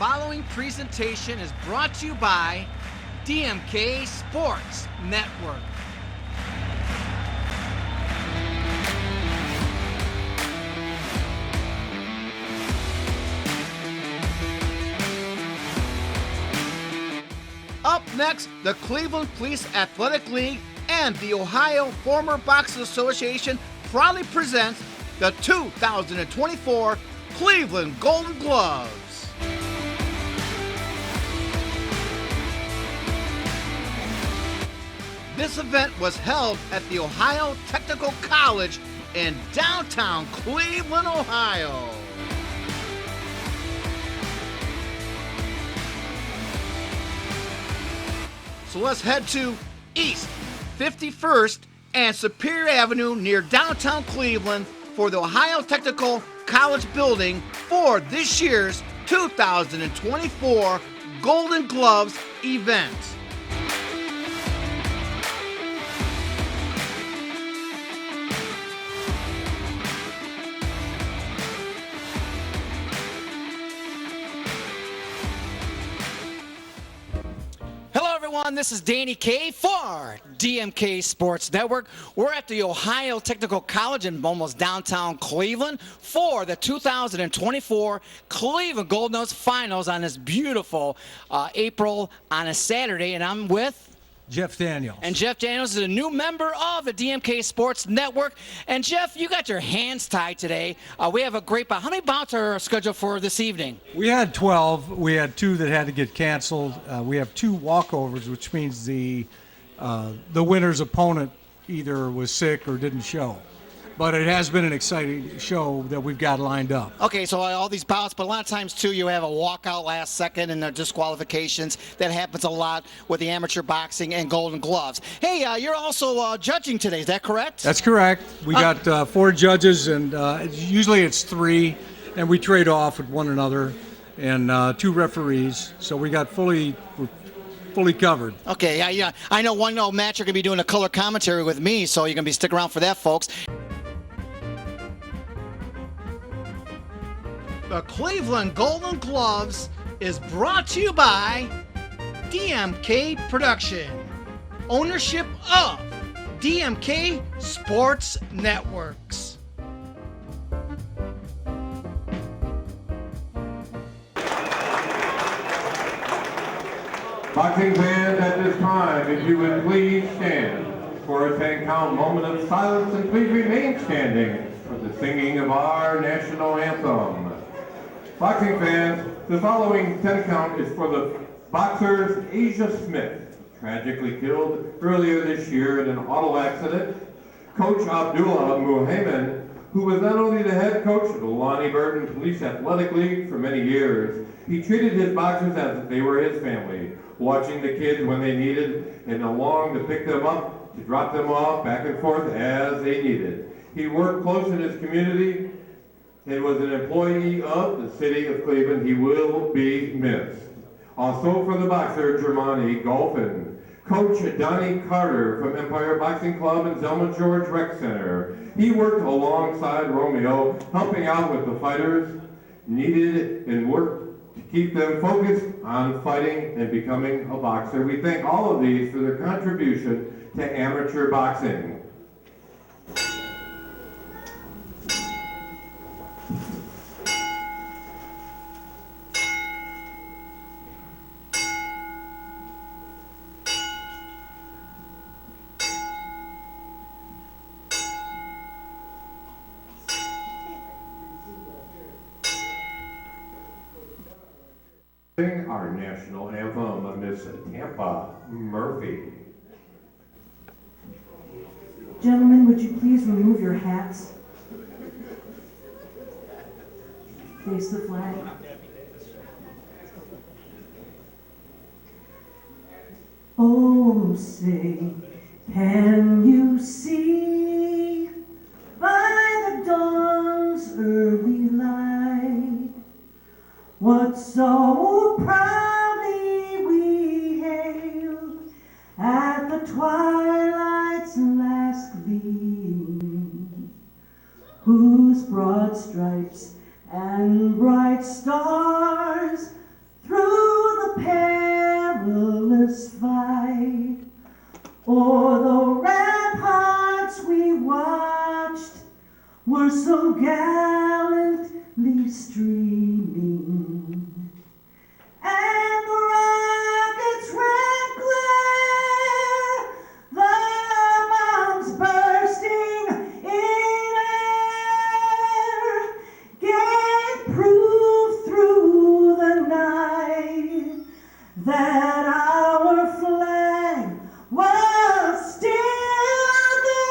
following presentation is brought to you by DMK Sports Network. Up next, the Cleveland Police Athletic League and the Ohio Former Boxers Association proudly presents the 2024 Cleveland Golden Gloves. This event was held at the Ohio Technical College in downtown Cleveland, Ohio. So let's head to East 51st and Superior Avenue near downtown Cleveland for the Ohio Technical College building for this year's 2024 Golden Gloves event. This is Danny K for DMK Sports Network. We're at the Ohio Technical College in almost downtown Cleveland for the 2024 Cleveland Golden Gloves Finals on this beautiful April on a Saturday, and I'm with Jeff Daniels. And Jeff Daniels is a new member of the DMK Sports Network. And Jeff, you got your hands tied today. We have a great bout. How many bouts are scheduled for this evening? We had 12. We had 2 that had to get canceled. We have 2 walkovers, which means the winner's opponent either was sick or didn't show. But it has been an exciting show that we've got lined up. Okay, so all these bouts, but a lot of times, too, you have a walkout last second and there disqualifications. That happens a lot with the amateur boxing and Golden Gloves. Hey, you're also judging today, is that correct? That's correct. We got 4 judges, and usually it's 3, and we trade off with one another, and 2 referees. So we got fully covered. Okay, yeah. I know one match you're going to be doing a color commentary with me, so you're going to be sticking around for that, folks. The Cleveland Golden Gloves is brought to you by DMK Production, ownership of DMK Sports Networks. Boxing fans, at this time, if you would please stand for a 10-count moment of silence, and please remain standing for the singing of our national anthem. Boxing fans, the following 10 count is for the boxers Asia Smith, tragically killed earlier this year in an auto accident. Coach Abdullah Muhammad, who was not only the head coach of the Lonnie Burton Police Athletic League for many years, he treated his boxers as if they were his family, watching the kids when they needed and along to pick them up, to drop them off back and forth as they needed. He worked close in his community and was an employee of the city of Cleveland. He will be missed. Also for the boxer, Germani Golfin. Coach Donnie Carter from Empire Boxing Club and Zelma George Rec Center. He worked alongside Romeo, helping out with the fighters needed and worked to keep them focused on fighting and becoming a boxer. We thank all of these for their contribution to amateur boxing. Our national anthem, Miss Tampa Murphy. Gentlemen, would you please remove your hats? Face the flag. Oh, say, can you see by the dawn's early light what so proudly we hailed at the twilight's last gleam, whose broad stripes and bright stars perilous fight, o'er the ramparts we watched were so gallantly streaming, and the rockets red glare, the bombs bursting in air, gave proof through the night that our flag was still there.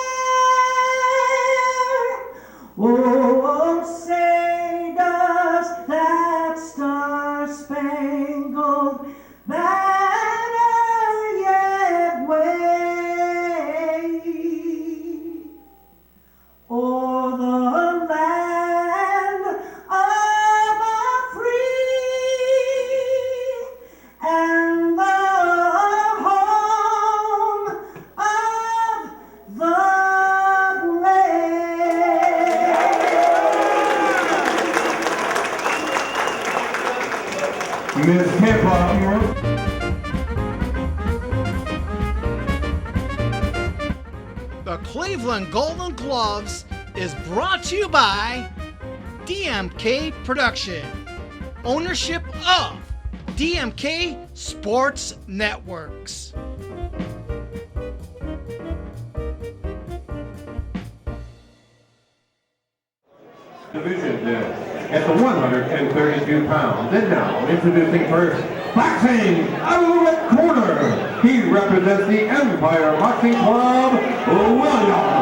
Oh, say does that star-spangled banner yet wave o'er the land of the free and the home of the brave. Miss Tampa, The Cleveland Golden Gloves is brought to you by DMK Production. Ownership of DMK Sports Networks. division at the 132 pounds. And now, introducing first, boxing out of the red corner. He represents the Empire Boxing Club, William Rodriguez.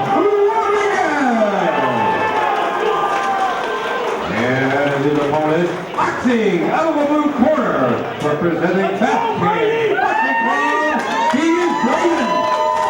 And his opponent, boxing out of the blue corner, representing Fat King Boxing Club, he is Brayden Stone.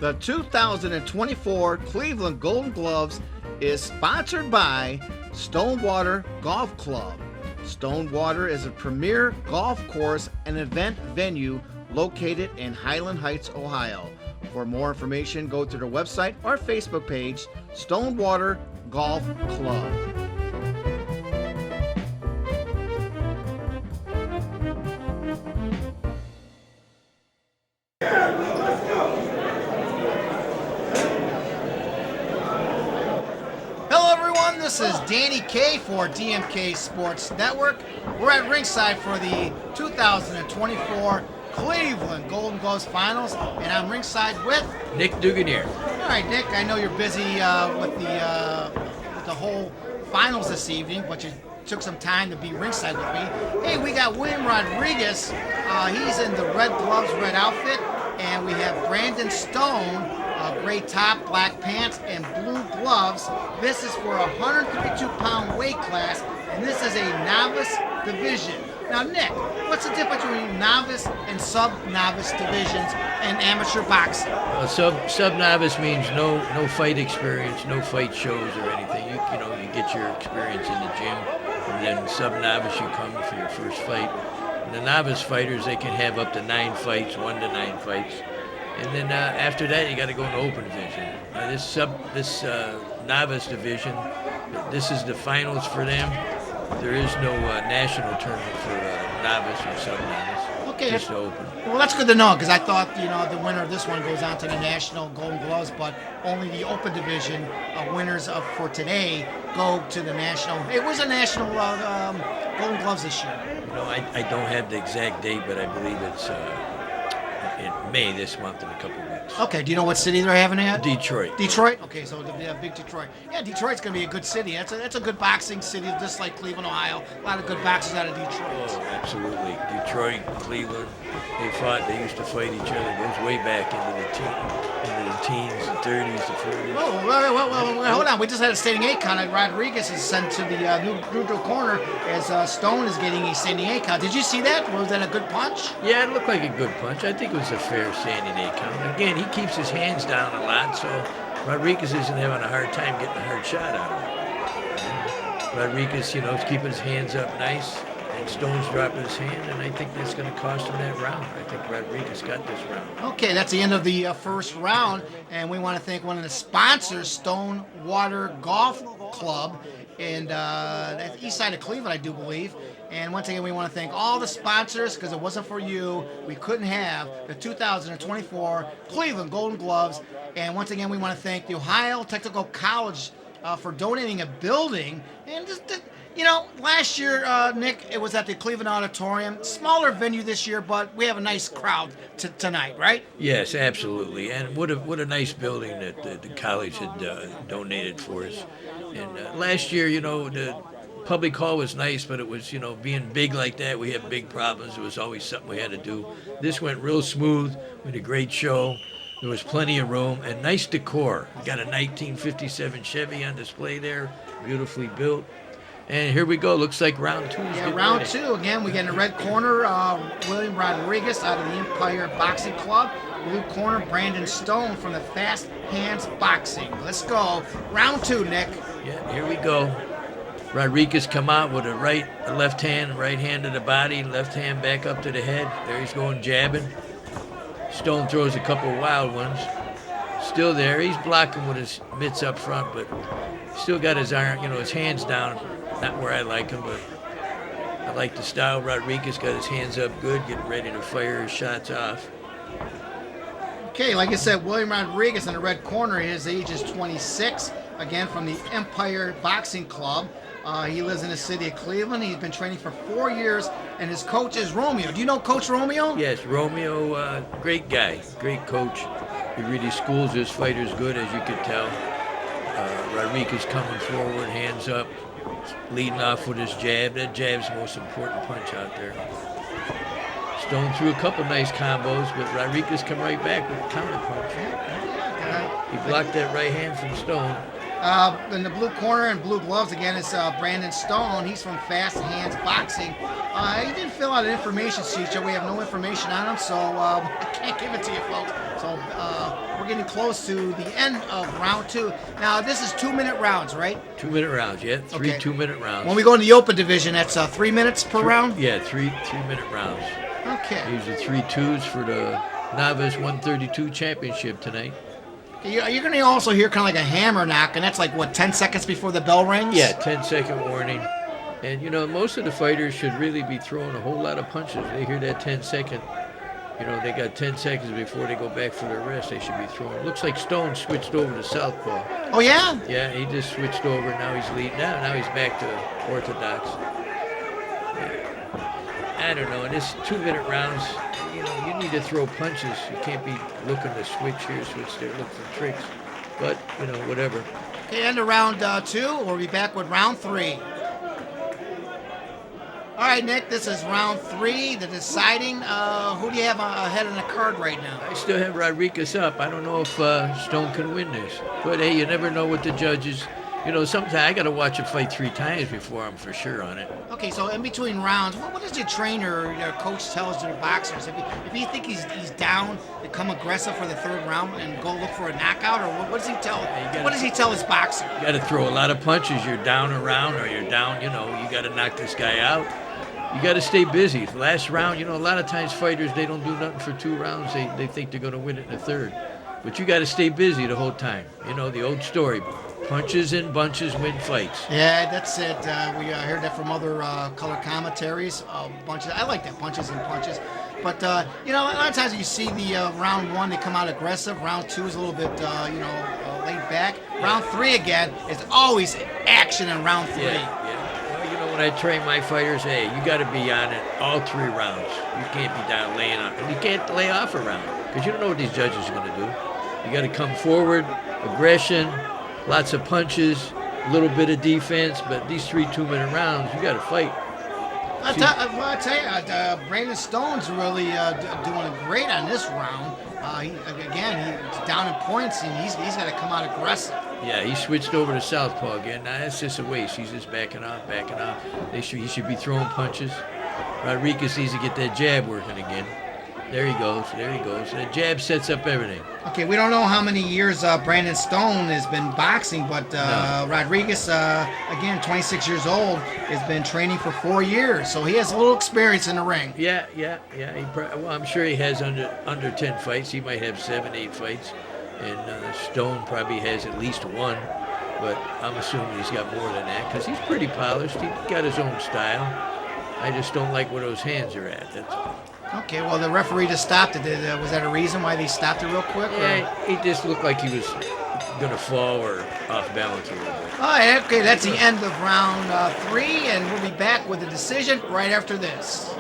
The 2024 Cleveland Golden Gloves is sponsored by Stonewater Golf Club. Stonewater is a premier golf course and event venue located in Highland Heights, Ohio. For more information, go to their website or Facebook page, Stonewater Golf Club. This is Danny K for DMK Sports Network. We're at ringside for the 2024 Cleveland Golden Gloves Finals, and I'm ringside with Nick Duganier. All right, Nick. I know you're busy with the whole finals this evening, but you took some time to be ringside with me. Hey, we got William Rodriguez. He's in the red gloves, red outfit, and we have Brandon Stone. Gray top, black pants, and blue gloves. This is for a 132-pound weight class, and this is a novice division. Now, Nick, what's the difference between novice and sub-novice divisions in amateur boxing? Sub-novice means no fight experience, no fight shows or anything. You get your experience in the gym, and then sub-novice you come for your first fight. And the novice fighters, they can have up to 9 fights, 1 to 9 fights. And then after that, you got to go in the open division. This novice division, this is the finals for them. There is no national tournament for novice or sub-novice. Okay, just the open. Well, that's good to know, because I thought the winner of this one goes on to the national Golden Gloves, but only the open division winners for today go to the national. Hey, where's the national Golden Gloves this year? I don't have the exact date, but I believe it's in May this month in a couple of weeks. Okay, do you know what city they're having it at? Detroit. Detroit? Okay, so big Detroit. Yeah, Detroit's going to be a good city. That's a good boxing city, just like Cleveland, Ohio. A lot of good boxers out of Detroit. Oh, absolutely. Detroit, Cleveland, they used to fight each other. It goes way back into the teens, the 30s, the 40s. Oh, well, hold on. We just had a standing 8 count. Rodriguez is sent to the neutral corner as Stone is getting a standing 8 count. Did you see that? Was that a good punch? Yeah, it looked like a good punch. I think it was a fair standing 8 count. Again, he keeps his hands down a lot, so Rodriguez isn't having a hard time getting a hard shot out of him. Rodriguez, is keeping his hands up nice, and Stone's dropping his hand, and I think that's going to cost him that round. I think Rodriguez got this round. Okay, that's the end of the first round, and we want to thank one of the sponsors, Stone Water Golf Club, and that's east side of Cleveland, I do believe. And once again, we want to thank all the sponsors, because it wasn't for you, we couldn't have the 2024 Cleveland Golden Gloves. And once again, we want to thank the Ohio Technical College for donating a building. And last year, Nick, it was at the Cleveland Auditorium. Smaller venue this year, but we have a nice crowd tonight, right? Yes, absolutely. And what a nice building that the college had donated for us. And last year, the public hall was nice, but it was, being big like that, we had big problems. It was always something we had to do. This went real smooth. We had a great show. There was plenty of room and nice decor. We got a 1957 Chevy on display there, beautifully built. And here we go. Looks like round two. Yeah, round two. Again, we get in the red corner, William Rodriguez out of the Empire Boxing Club. Blue corner, Brandon Stone from the Fast Hands Boxing. Let's go. Round two, Nick. Yeah, here we go. Rodriguez come out with a left hand to the body, left hand back up to the head. There he's going jabbing. Stone throws a couple wild ones. Still there. He's blocking with his mitts up front, but still got his iron, his hands down. Not where I like him, but I like the style. Rodriguez got his hands up good, getting ready to fire his shots off. Okay, like I said, William Rodriguez in the red corner. His age is 26. Again, from the Empire Boxing Club. He lives in the city of Cleveland. He's been training for 4 years, and his coach is Romeo. Do you know Coach Romeo? Yes, Romeo, great guy, great coach. He really schools his fighters good, as you could tell. Rodriguez coming forward, hands up, leading off with his jab. That jab's the most important punch out there. Stone threw a couple nice combos, but Rodriguez come right back with a counter punch. He blocked that right hand from Stone. In the blue corner and blue gloves, again, it's Brandon Stone. He's from Fast Hands Boxing. He didn't fill out an information sheet, so we have no information on him, so I can't give it to you, folks. So we're getting close to the end of round two. Now, this is 2-minute rounds, right? 2-minute rounds, yeah. Three Okay. 2-minute rounds. When we go in the open division, that's 3 minutes per round? Yeah, three-minute rounds. Okay. These are 3 2s for the Novice 132 championship tonight. You're going to also hear kind of like a hammer knock, and that's like, 10 seconds before the bell rings? Yeah, 10-second warning. And, most of the fighters should really be throwing a whole lot of punches. They hear that 10-second. They got 10 seconds before they go back for their rest. They should be throwing. Looks like Stone switched over to southpaw. Oh, yeah? Yeah, he just switched over. Now he's leading. Now he's back to orthodox. I don't know. In this 2-minute rounds, you need to throw punches. You can't be looking to switch here, switch there, look for tricks. But, whatever. Okay, end of round two. We'll be back with round three. All right, Nick, this is round three, the deciding. Who do you have ahead on the card right now? I still have Rodriguez up. I don't know if Stone can win this. But, hey, you never know with the judges. Sometimes I got to watch a fight 3 times before I'm for sure on it. Okay, so in between rounds, what does your trainer or your coach tell the boxers? If you think he's down, to come aggressive for the third round and go look for a knockout, or what does he tell? What does he tell his boxer? You got to throw a lot of punches. You're down a round, or you're down. You got to knock this guy out. You got to stay busy. Last round, a lot of times fighters, they don't do nothing for 2 rounds. They think they're going to win it in the third. But you got to stay busy the whole time. The old story. Punches and bunches win fights. Yeah, that's it. We heard that from other color commentaries. Bunches. I like that, punches and punches. But, a lot of times you see the round one, they come out aggressive. Round two is a little bit, laid back. Round three, again, is always action in round three. Yeah. Well, when I train my fighters, hey, you got to be on it all 3 rounds. You can't be down laying off. And you can't lay off a round because you don't know what these judges are going to do. You got to come forward, aggression, lots of punches, a little bit of defense, but these 3 2-minute rounds, you got to fight. I tell you, Brandon Stone's really doing great on this round. He's down in points, and he's got to come out aggressive. Yeah, he switched over to southpaw again. Now, that's just a waste. He's just backing off. He should be throwing punches. Rodriguez needs to get that jab working again. There he goes. There he goes. The jab sets up everything. Okay, we don't know how many years Brandon Stone has been boxing, but Rodriguez, again, 26 years old, has been training for 4 years, so he has a little experience in the ring. Yeah. Well, I'm sure he has under 10 fights. He might have 7, 8 fights, and Stone probably has at least 1. But I'm assuming he's got more than that because he's pretty polished. He's got his own style. I just don't like where those hands are at. That's all. Okay, well, the referee just stopped it. Was that a reason why they stopped it real quick? Yeah, he just looked like he was going to fall or off balance a little bit. All right, okay, that's the end of round 3, and we'll be back with a decision right after this.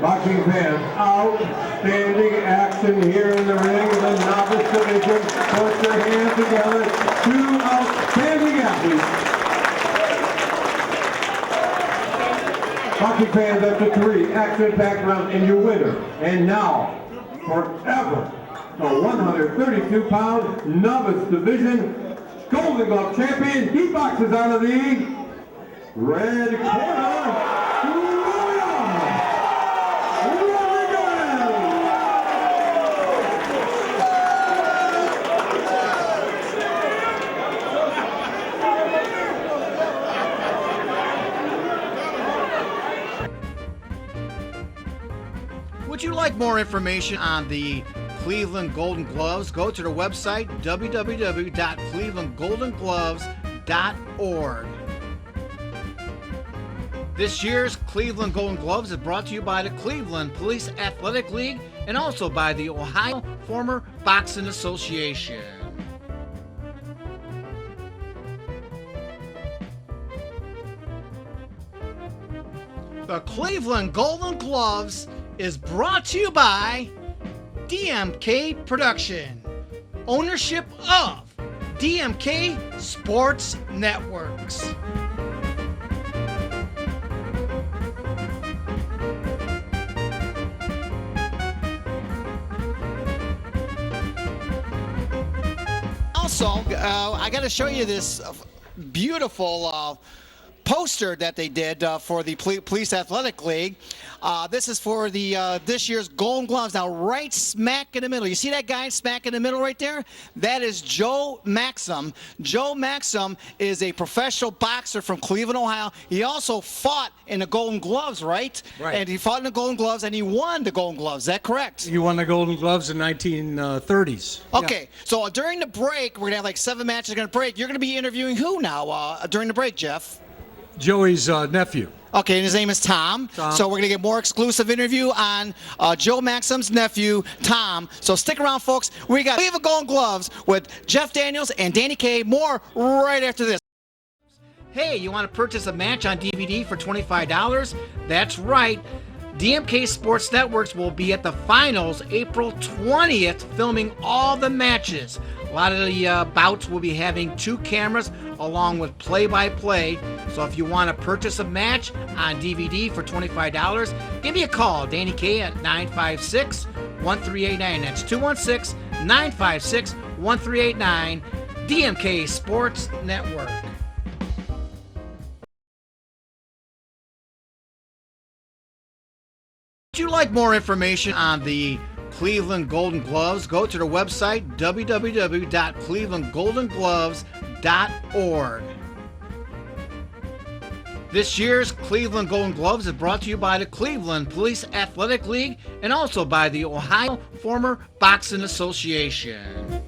Boxing fans, outstanding action here in the ring in the novice division. Put your hands together. 2 outstanding athletes. Boxing fans, after 3 action-packed rounds, and your winner, and now, forever, the 132-pound novice division Golden Glove champion. He boxes out of the red corner. Would you like more information on the Cleveland Golden Gloves? Go to their website, www.clevelandgoldengloves.org. This year's Cleveland Golden Gloves is brought to you by the Cleveland Police Athletic League and also by the Ohio Former Boxing Association. The Cleveland Golden Gloves is brought to you by DMK Production, ownership of DMK Sports Networks. Also, I got to show you this beautiful poster that they did for the Police Athletic League. This is for the this year's Golden Gloves. Now, right smack in the middle. You see that guy smack in the middle right there? That is Joe Maxim. Joe Maxim is a professional boxer from Cleveland, Ohio. He also fought in the Golden Gloves, right? Right. And he fought in the Golden Gloves, and he won the Golden Gloves. Is that correct? He won the Golden Gloves in 1930s. Okay, so during the break, we're going to have like 7 matches going to break. You're going to be interviewing who now during the break, Jeff? Joey's nephew. Okay, and his name is Tom. Tom. So we're going to get more exclusive interview on Joe Maxim's nephew, Tom. So stick around, folks. We got Cleveland Golden Gloves with Jeff Daniels and Danny Kaye. More right after this. Hey, you want to purchase a match on DVD for $25? That's right. DMK Sports Networks will be at the finals April 20th, filming all the matches. A lot of the bouts will be having 2 cameras along with play-by-play. So if you want to purchase a match on DVD for $25, give me a call, Danny Kaye, at 956-1389. That's 216-956-1389, DMK Sports Network. Would you like more information on the Cleveland Golden Gloves? Go to their website, www.clevelandgoldengloves.org. This year's Cleveland Golden Gloves is brought to you by the Cleveland Police Athletic League and also by the Ohio Former Boxing Association.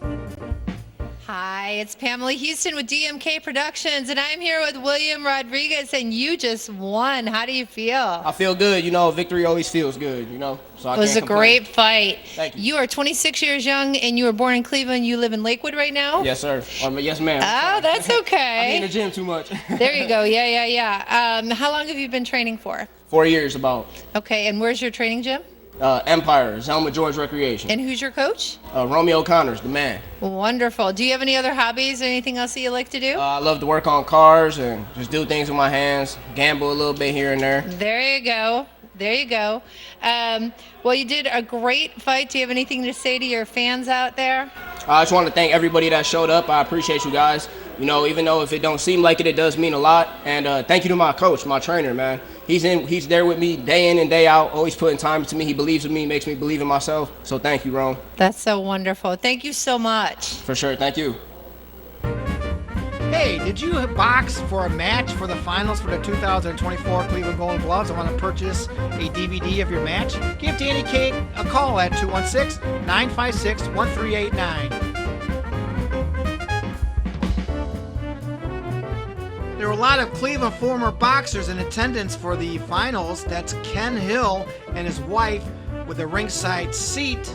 Hi, it's Pamela Houston with DMK Productions, and I'm here with William Rodriguez, and you just won. How do you feel? I feel good. You know, victory always feels good, you know. So It was a great fight. Thank you. You are 26 years young, and you were born in Cleveland. You live in Lakewood right now? Yes, sir. Yes, ma'am. Oh, that's I be in okay. the gym too much. There you go. Yeah. How long have you been training for? 4 years about. Okay, and where's your training gym? Empire, Zelma George Recreation. And who's your coach? Romeo Connors, the man. Wonderful. Do you have any other hobbies or anything else that you like to do? I love to work on cars and just do things with my hands, gamble a little bit here and there. There you go. There you go. Well, you did a great fight. Do you have anything to say to your fans out there? I just want to thank everybody that showed up. I appreciate you guys. You know, even though if it don't seem like it, it does mean a lot. And thank you to my coach, my trainer, man. He's there with me day in and day out, always putting time into me. He believes in me, makes me believe in myself. So thank you, Rome. That's so wonderful. Thank you so much. For sure, thank you. Hey, did you box for a match for the finals for the 2024 Cleveland Golden Gloves? I want to purchase a DVD of your match? Give Danny K a call at 216-956-1389. There were a lot of Cleveland former boxers in attendance for the finals. That's Ken Hill and his wife with a ringside seat.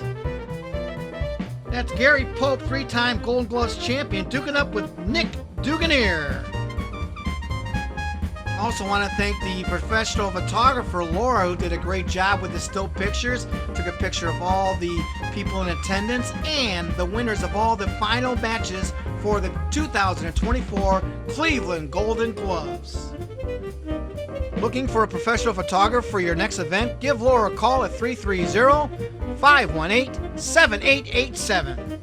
That's Gary Pope, three-time Golden Gloves champion, duking up with Nick Duganier. Also want to thank the professional photographer Laura, who did a great job with the still pictures. Took a picture of all the people in attendance and the winners of all the final matches for the 2024 Cleveland Golden Gloves. Looking for a professional photographer for your next event? Give Laura a call at 330-518-7887.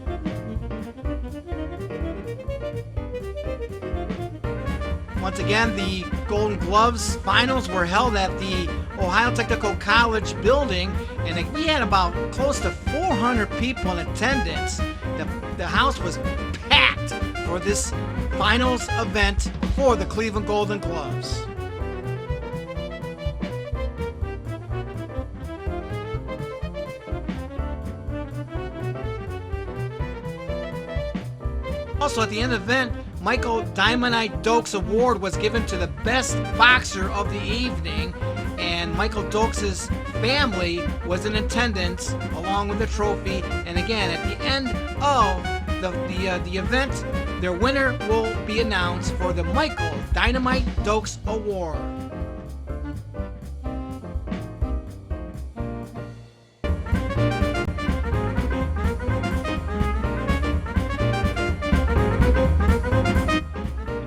Once again, the Golden Gloves finals were held at the Ohio Technical College building, and we had about close to 400 people in attendance. The house was packed for this finals event for the Cleveland Golden Gloves. Also, at the end of the event, Michael Diamondite Dokes Award was given to the best boxer of the evening, and Michael Dokes' family was in attendance along with the trophy. And again, at the end of the event, their winner will be announced for the Michael Dynamite Dokes Award.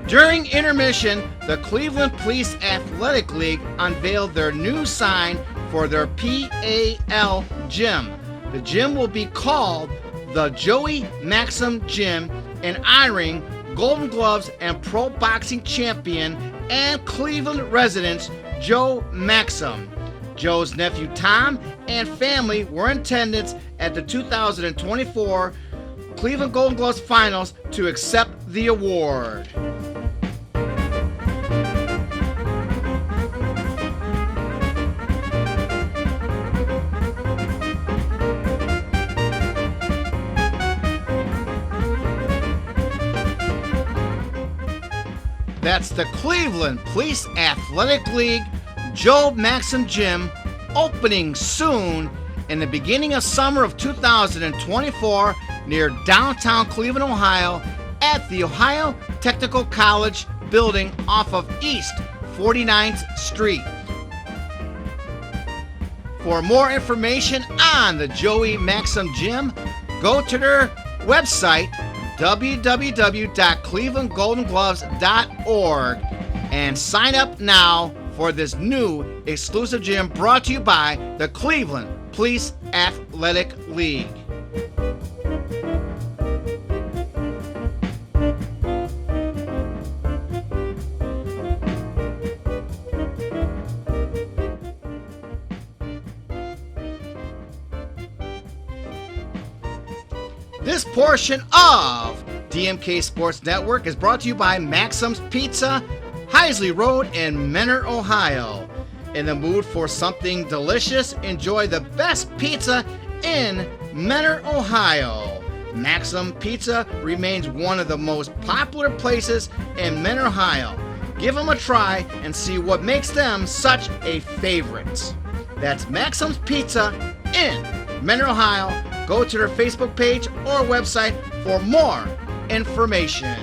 During intermission, the Cleveland Police Athletic League unveiled their new sign for their PAL gym. The gym will be called the Joey Maxim Gym, and honoring Golden Gloves and Pro Boxing champion and Cleveland resident Joe Maxim. Joe's nephew Tom and family were in attendance at the 2024 Cleveland Golden Gloves finals to accept the award. That's the Cleveland Police Athletic League Joe Maxim Gym, opening soon in the beginning of summer of 2024 near downtown Cleveland, Ohio, at the Ohio Technical College building off of East 49th Street. For more information on the Joey Maxim Gym, go to their website, www.clevelandgoldengloves.org, and sign up now for this new exclusive gym brought to you by the Cleveland Police Athletic League. This portion of DMK Sports Network is brought to you by Maxim's Pizza, Heisley Road in Menor, Ohio. In the mood for something delicious? Enjoy the best pizza in Menor, Ohio. Maxim Pizza remains one of the most popular places in Menor, Ohio. Give them a try and see what makes them such a favorite. That's Maxim's Pizza in Menor, Ohio. Go to their Facebook page or website for more information.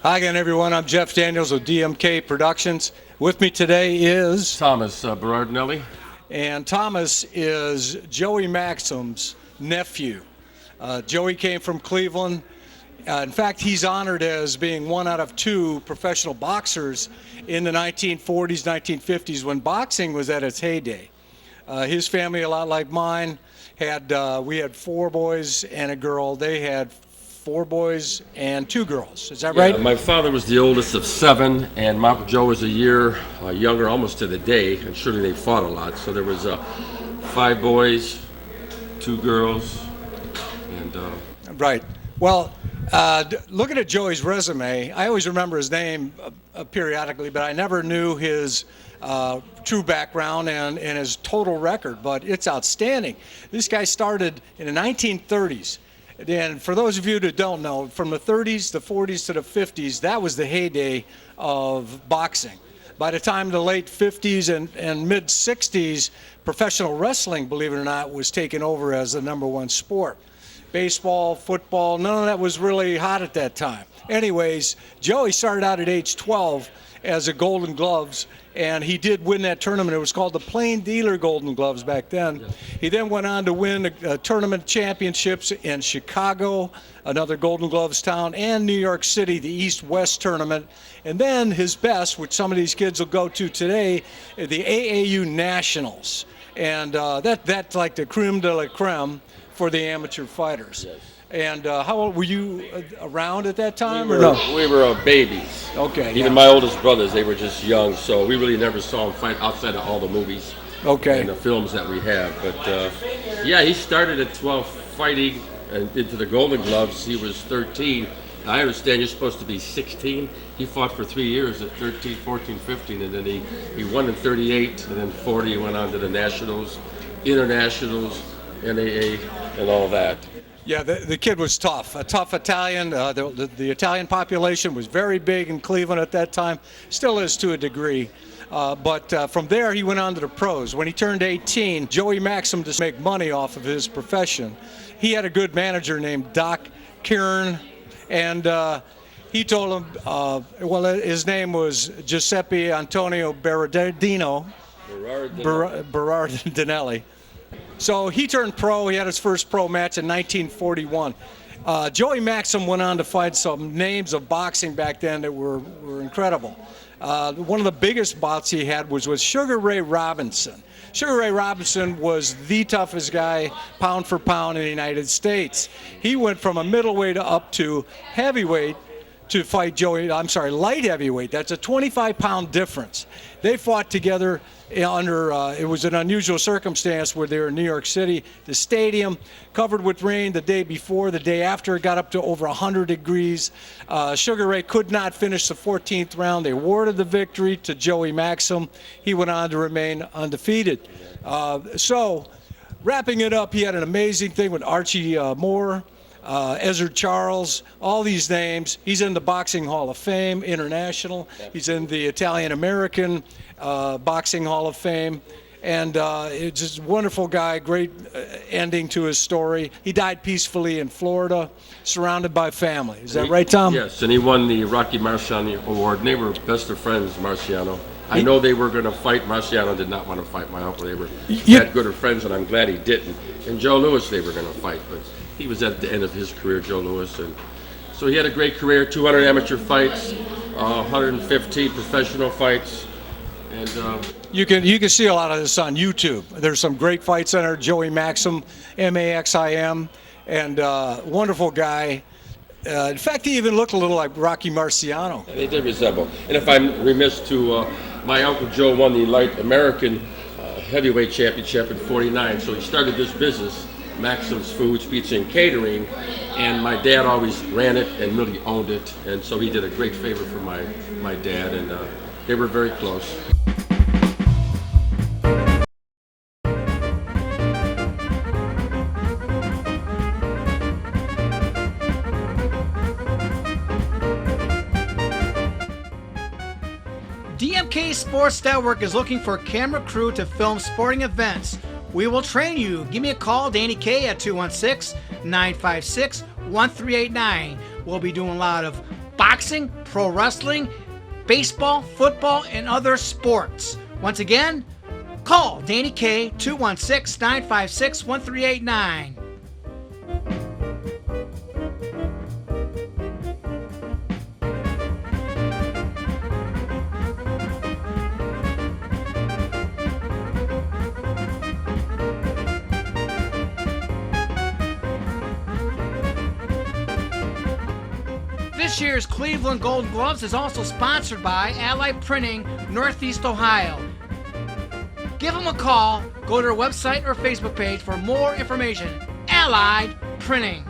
Hi again, everyone. I'm Jeff Daniels of DMK Productions. With me today is Thomas Berardinelli. And Thomas is Joey Maxim's nephew. Joey came from Cleveland. In fact, he's honored as being one out of two professional boxers in the 1940s, 1950s, when boxing was at its heyday. His family, a lot like mine, we had 4 boys and a girl. They had 4 boys and 2 girls. Is that Yeah, right? my father was the oldest of 7, and my Uncle Joe was a year younger, almost to the day, and surely they fought a lot. So there was 5 boys, 2 girls, and Right. Well, looking at Joey's resume, I always remember his name periodically, but I never knew his true background and his total record, but it's outstanding. This guy started in the 1930s. And for those of you that don't know, from the 30s, the 40s to the 50s, that was the heyday of boxing. By the time the late 50s and mid 60s, professional wrestling, believe it or not, was taken over as the #1 sport. Baseball, football, none of that was really hot at that time. Anyways, Joey started out at age 12 as a Golden Gloves, and he did win that tournament. It was called the Plain Dealer Golden Gloves back then. He then went on to win tournament championships in Chicago, another Golden Gloves town, and New York City, the East-West tournament. And then his best, which some of these kids will go to today, the AAU Nationals. And that's like the creme de la creme for the amateur fighters. Yes. And how old were you around at that time, we or were, no? we were babies. Okay. Even yeah. my oldest brothers, they were just young, so we really never saw him fight outside of all the movies Okay. and the films that we have. But yeah, he started at 12 fighting and into the Golden Gloves. He was 13. I understand you're supposed to be 16. He fought for 3 years at 13, 14, 15, and then he won in 38, and then 40 he went on to the Nationals, Internationals, NAA, and all that. Yeah, the kid was tough. A tough Italian. The Italian population was very big in Cleveland at that time. Still is to a degree. But from there, he went on to the pros. When he turned 18, Joey Maxim, to make money off of his profession, he had a good manager named Doc Kieran, and he told him, well, his name was Giuseppe Antonio Berardino. Berardinelli. So he turned pro. He had his first pro match in 1941. Joey Maxim went on to fight some names of boxing back then that were incredible. One of the biggest bouts he had was with Sugar Ray Robinson. Sugar Ray Robinson was the toughest guy, pound for pound, in the United States. He went from a middleweight up to heavyweight to fight light heavyweight. That's a 25-pound difference. They fought together under, it was an unusual circumstance where they were in New York City. The stadium covered with rain the day before. The day after, it got up to over 100 degrees. Sugar Ray could not finish the 14th round. They awarded the victory to Joey Maxim. He went on to remain undefeated. So, wrapping it up, he had an amazing thing with Archie Moore, Ezra Charles, all these names. He's in the Boxing Hall of Fame, International. He's in the Italian-American Boxing Hall of Fame. And it's just a wonderful guy, great ending to his story. He died peacefully in Florida, surrounded by family. Is that right, Tom? Yes, and he won the Rocky Marciano Award, and they were best of friends, Marciano. I know they were going to fight. Marciano did not want to fight my uncle. They were that good of friends, and I'm glad he didn't. And Joe Louis, they were going to fight, but he was at the end of his career, Joe Louis. And so he had a great career, 200 amateur fights, 115 professional fights. And you can see a lot of this on YouTube. There's some great fights on there. Joey Maxim, Maxim, and wonderful guy. In fact, he even looked a little like Rocky Marciano. they did resemble. And if I'm remiss to, my Uncle Joe won the light American heavyweight championship in '49. So he started this business, Maxim's Foods, Pizza, and Catering, and my dad always ran it and really owned it. And so he did a great favor for my dad, and they were very close. DMK Sports Network is looking for a camera crew to film sporting events. We will train you. Give me a call, Danny K, at 216-956-1389. We'll be doing a lot of boxing, pro wrestling, baseball, football, and other sports. Once again, call Danny K, 216-956-1389. This year's Cleveland Golden Gloves is also sponsored by Allied Printing, Northeast Ohio. Give them a call, go to their website or Facebook page for more information. Allied Printing.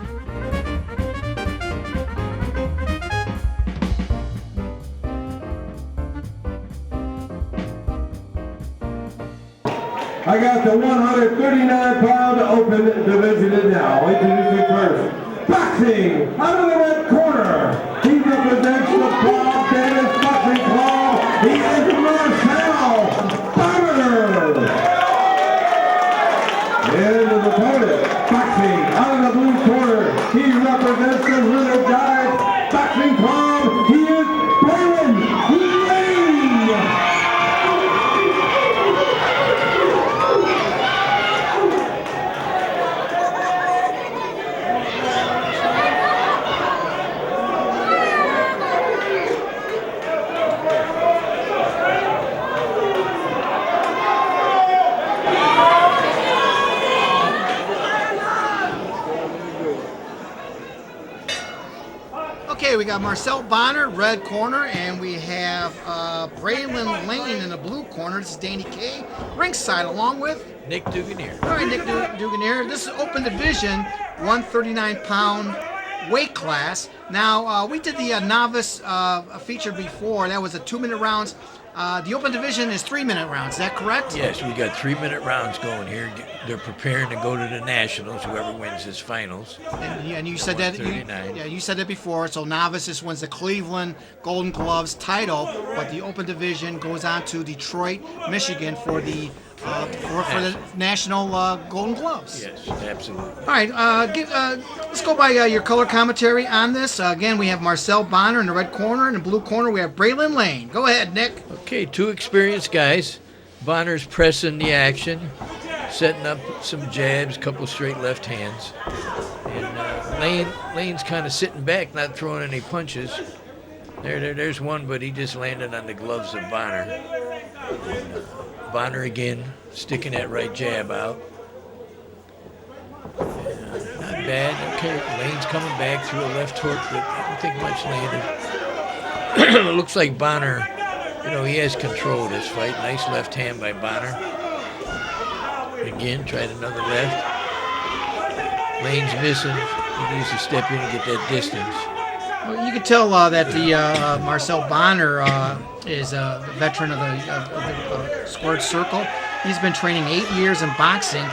I got the 139-pound open division now. Introducing first, boxing out of the red corner. He represents the Paul Davis Boxing Club. He is Marcel Bonner. And his opponent, boxing out of the blue corner. He represents the Little Giants Boxing Club. He is Braylon Lane. Okay, we got Marcel Bonner, red corner, and we have Braylon Lane in the blue corner. This is Danny Kaye, ringside, along with Nick Duganier. all right, Nick Duganier. This is open division, 139-pound weight class. Now, we did the novice feature before. That was a 2-minute rounds. The open division is 3-minute rounds. Is that correct? Yes, we got 3-minute rounds going here. They're preparing to go to the Nationals, whoever wins this finals. And you said that. 139. You said that before. So novice just wins the Cleveland Golden Gloves title, but the open division goes on to Detroit, Michigan for the for the national Golden Gloves. Yes, absolutely. All right, let's go by your color commentary on this. Again, we have Marcel Bonner in the red corner. In the blue corner, we have Braylon Lane. Go ahead, Nick. Okay, two experienced guys. Bonner's pressing the action, setting up some jabs, couple straight left hands. And Lane's kind of sitting back, not throwing any punches. There's one, but he just landed on the gloves of Bonner. Bonner again, sticking that right jab out. Not bad. Okay, Lane's coming back through a left hook, but I don't think much landed. It looks like Bonner, he has control of this fight. Nice left hand by Bonner. Again, tried another left. Lane's missing. He needs to step in and get that distance. Well, you can tell that the Marcel Bonner is a veteran of the squared circle. He's been training 8 years in boxing.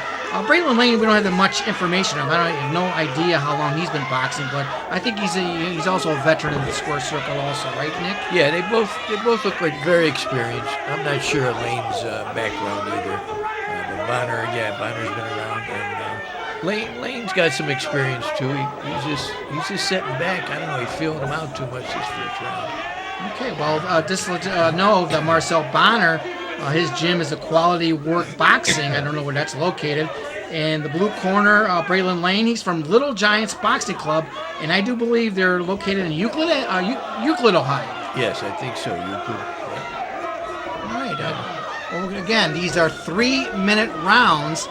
Braylon Lane, we don't have that much information of. I have no idea how long he's been boxing, but I think he's also a veteran of the squared circle, also, right, Nick? Yeah, they both look like very experienced. I'm not sure of Lane's background either, but Bonner's been around, and Lane's got some experience too. He's just sitting back. I don't know. He's feeling him out too much this first round. Okay, well, just know that Marcel Bonner, his gym is a Quality Work Boxing. I don't know where that's located. And the blue corner, Braylon Lane, he's from Little Giants Boxing Club, and I do believe they're located in Euclid, Ohio. Yes, I think so. Euclid. All right. Well, again, these are 3-minute rounds.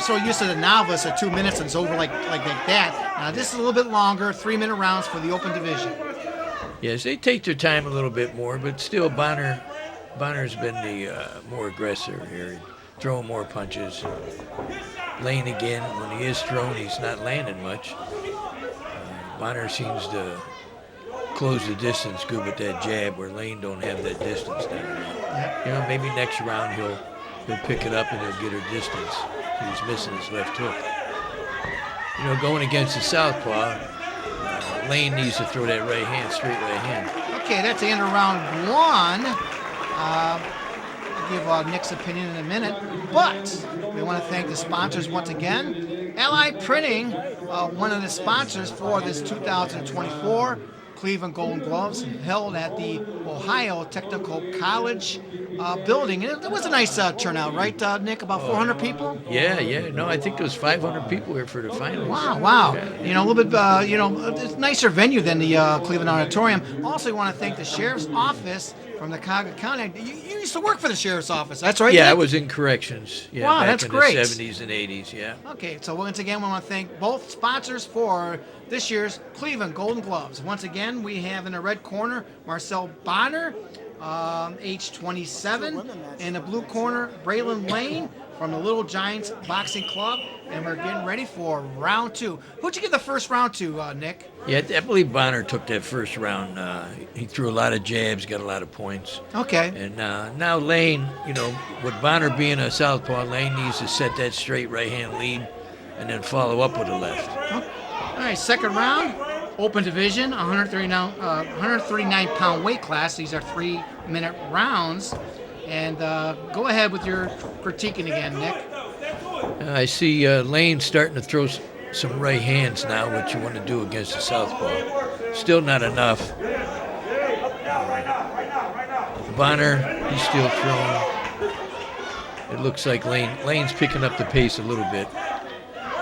So used to the novice at 2 minutes and it's over like that. Now this is a little bit longer, 3-minute rounds for the open division. Yes, they take their time a little bit more, but still Bonner's been the more aggressor here, throwing more punches. Lane again, when he is thrown, he's not landing much. Bonner seems to close the distance good with that jab, where Lane don't have that distance down. Maybe next round he'll pick it up and he'll get her distance. He's missing his left hook. Going against the southpaw, Lane needs to throw that right hand, straight right hand. Okay, that's the end of round one. I'll give Nick's opinion in a minute, but we want to thank the sponsors once again. Allied Printing, one of the sponsors for this 2024 Cleveland Golden Gloves, held at the Ohio Technical College building. And it was a nice turnout, right, Nick? About 400 people? Yeah. No, I think there was 500 people here for the finals. Wow. A little bit, it's a nicer venue than the Cleveland Auditorium. Also, we want to thank the Sheriff's Office from the Cuyahoga County. You used to work for the Sheriff's Office, that's right? Yeah, Nick? I was in corrections. Yeah, wow, back that's in great. the 70s and 80s, yeah. Okay, so once again, we want to thank both sponsors for this year's Cleveland Golden Gloves. Once again, we have in the red corner Marcel Bonner, age 27. In the blue corner, Braylon Lane from the Little Giants Boxing Club. And we're getting ready for round 2. Who'd you give the first round to, Nick? Yeah, I believe Bonner took that first round. He threw a lot of jabs, got a lot of points. Okay. And now Lane, with Bonner being a southpaw, Lane needs to set that straight right-hand lead and then follow up with a left. All right, second round, open division, 139-pound weight class. These are 3-minute rounds. And go ahead with your critiquing again, Nick. I see Lane starting to throw some right hands now, what you want to do against the southpaw. Still not enough. Bonner, he's still throwing. It looks like Lane's picking up the pace a little bit.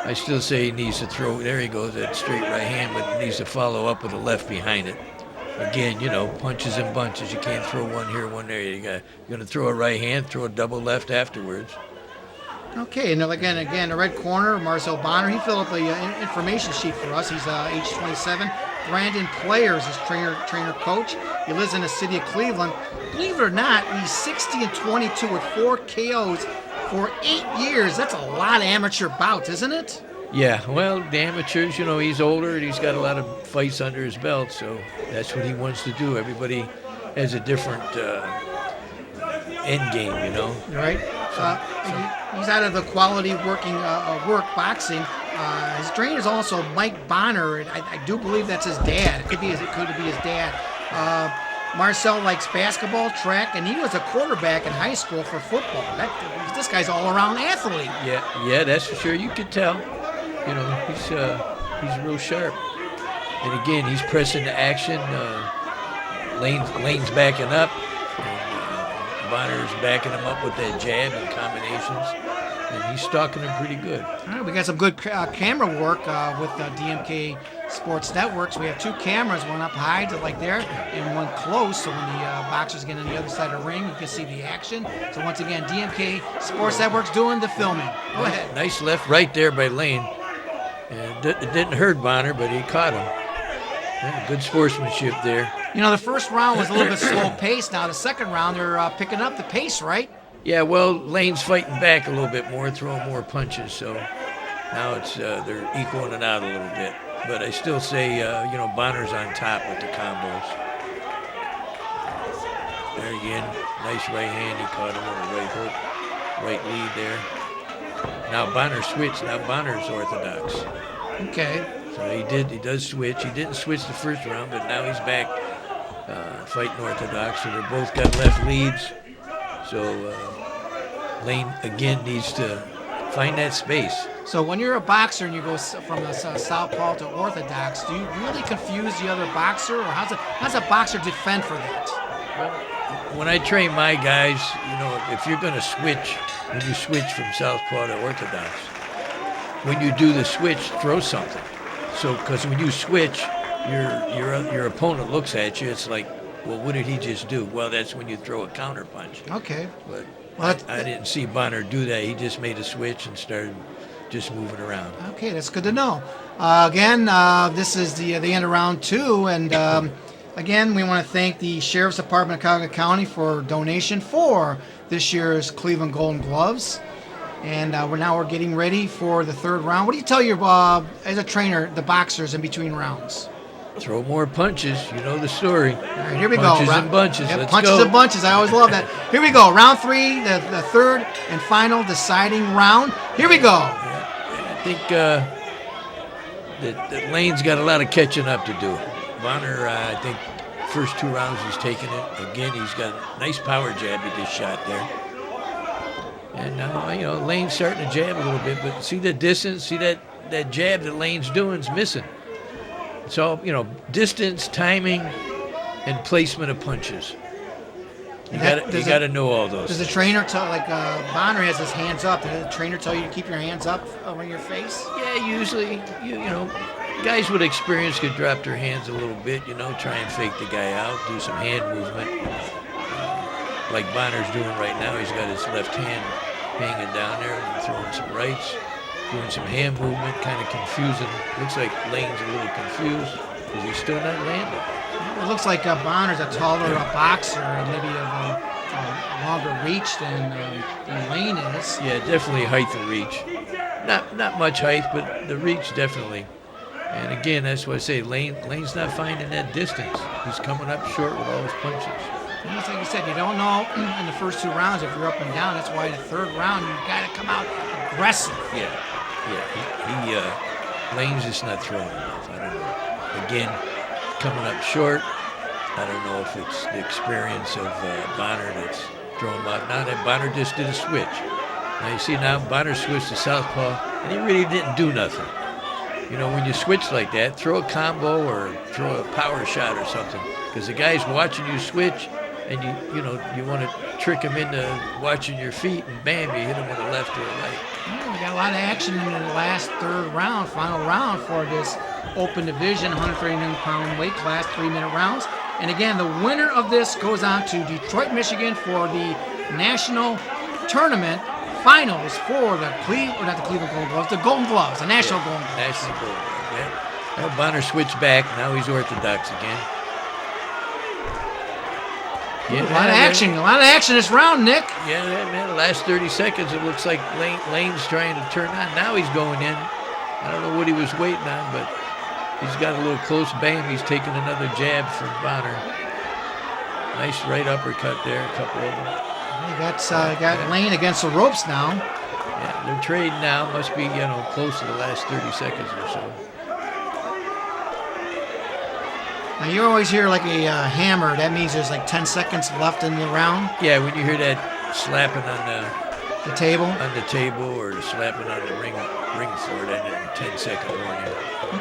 I still say he needs to throw. There he goes, that straight right hand, but he needs to follow up with a left behind it. Again, punches and bunches. You can't throw one here, one there. You're going to throw a right hand, throw a double left afterwards. Okay, and again, the red corner, Marcel Bonner. He filled up the information sheet for us. He's age 27. Brandon Players is trainer coach. He lives in the city of Cleveland. Believe it or not, he's 60-22 with 4 KOs for 8 years. That's a lot of amateur bouts, isn't it? Yeah, well, the amateurs, he's older and he's got a lot of fights under his belt, so that's what he wants to do. Everybody has a different end game, Right. He's out of the quality work boxing. His trainer is also Mike Bonner. I do believe that's his dad. It could be his dad. Marcel likes basketball, track, and he was a quarterback in high school for football. This guy's all-around athlete. Yeah, that's for sure. You could tell. He's real sharp. And again, he's pressing to action. Lane's backing up. And Bonner's backing him up with that jab and combinations. And he's stalking him pretty good. All right, we got some good camera work with DMK Sports Networks. We have 2 cameras, one up high to like there, and one close, so when the boxers get on the other side of the ring, you can see the action. So once again, DMK Sports Networks doing the filming. Go ahead. Nice left right there by Lane. And it didn't hurt Bonner, but he caught him. Yeah, good sportsmanship there. The first round was a little bit slow paced. Now the second round, they're picking up the pace, right? Yeah, well, Lane's fighting back a little bit more, throwing more punches, so now it's they're equaling it out a little bit. But I still say, Bonner's on top with the combos. There again, nice right hand. He caught him with a right hook, right lead there. Now Bonner switched. Now Bonner's orthodox. Okay. So he does switch. He didn't switch the first round, but now he's back fighting orthodox. So they both got left leads. So Lane again needs to find that space. So when you're a boxer and you go from a southpaw to orthodox, do you really confuse the other boxer, or how's a boxer defend for that? Well, when I train my guys, if you're going to switch, when you switch from southpaw to orthodox, when you do the switch, throw something. So, because when you switch, your opponent looks at you. It's like, well, what did he just do? Well, that's when you throw a counter punch. Okay. But I didn't see Bonner do that. He just made a switch and started just moving around. Okay, that's good to know. Again, this is the end of round 2, and again, we want to thank the Sheriff's Department of Cuyahoga County for donation for this year's Cleveland Golden Gloves. And we're getting ready for the third round. What do you tell your, as a trainer, the boxers in between rounds? Throw more punches. You know the story. All right, here we punches go. And bunches. Yep, Let's punches go. and bunches. I always love that. Here we go. Round 3, the third and final deciding round. Here we go. I think that Lane's got a lot of catching up to do. Bonner, I think, first 2 rounds he's taken it. Again, he's got a nice power jab he just shot there. And now, Lane's starting to jab a little bit, but see the distance, see that jab that Lane's doing is missing. It's all, distance, timing, and placement of punches. You got to know all those. Does the trainer tell, Bonner has his hands up, does the trainer tell you to keep your hands up over your face? Yeah, usually, guys with experience could drop their hands a little bit, try and fake the guy out, do some hand movement. Like Bonner's doing right now, he's got his left hand hanging down there and throwing some rights. doing some hand movement, kind of confusing. Looks like Lane's a little confused because he's still not landing. It looks like Bonner's a taller boxer, and maybe of a longer reach than Lane is. Yeah, definitely height and reach. Not much height, but the reach definitely. And again, that's what I say. Lane's not finding that distance. He's coming up short with all his punches. And it's like you said, you don't know in the first 2 rounds if you're up and down. That's why in the 3rd round you got to come out aggressive. Yeah. Lane's just not throwing enough. I don't know. Again, coming up short. I don't know if it's the experience of Bonner that's throwing him out. Now that Bonner just did a switch. Now you see now Bonner switched to southpaw, and he really didn't do nothing. You know, when you switch like that, throw a combo or throw a power shot or something, because the guy's watching you switch, and you want to trick him into watching your feet, and bam, you hit him with a left or a right. Yeah, we got a lot of action in the last 3rd round, final round for this open division, 139-pound weight class, 3-minute rounds. And again, the winner of this goes on to Detroit, Michigan for the national tournament finals for the Golden Gloves, the Golden Gloves, the National Golden Gloves. National Golden Gloves, yeah. Now Bonner switched back. Now he's orthodox again. Yeah, a lot of action this round, Nick. Yeah, man. The last 30 seconds, it looks like Lane's trying to turn on. Now he's going in. I don't know what he was waiting on, but he's got a little close. Bam, he's taking another jab from Bonner. Nice right uppercut there, a couple of them. Got Lane against the ropes now. Yeah, they're trading now. Must be, close to the last 30 seconds or so. Now you always hear like a hammer. That means there's like 10 seconds left in the round. Yeah, when you hear that slapping on the table, or the slapping on the ring floor, then a 10-second warning.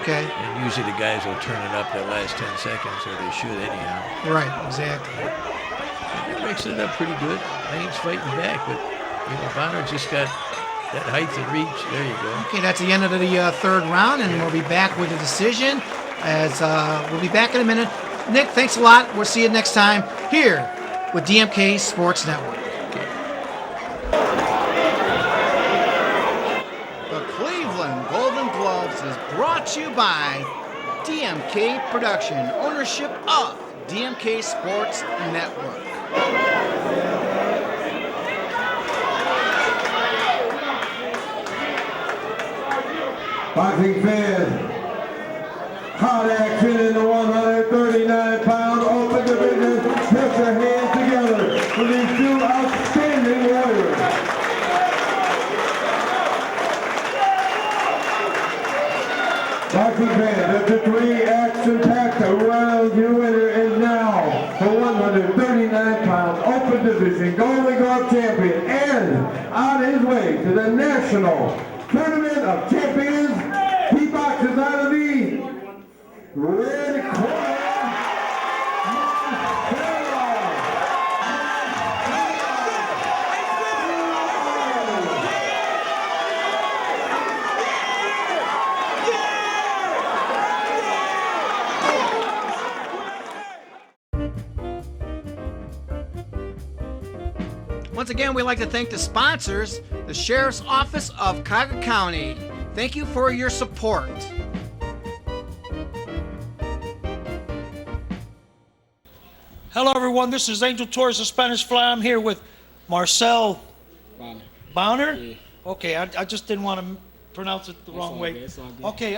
Okay. And usually the guys will turn it up that last 10 seconds, or they should anyhow. Right, exactly. And they're mixing it up pretty good. Lane's fighting back, but Bonner just got that height and reach. There you go. Okay, that's the end of the 3rd round, and we'll be back with the decision. As we'll be back in a minute. Nick, thanks a lot. We'll see you next time here with DMK Sports Network. Okay. The Cleveland Golden Gloves is brought to you by DMK Production, ownership of DMK Sports Network. Boxing fans, hot action in the 139-pound open division. Put your hands together for these 2 outstanding warriors. Boxing fans, after 3 action-packed rounds, your winner is now the 139-pound open division Golden Glove champion, and on his way to the National Tournament of Champions. He boxes out of the red corner. Once again, we'd like to thank the sponsors, the Sheriff's Office of Cuyahoga County. Thank you for your support. Hello, everyone. This is Angel Torres of Spanish Fly. I'm here with Marcel Bonner. Yeah. Okay, I just didn't want to pronounce it the wrong way. Good. It's all good. Okay,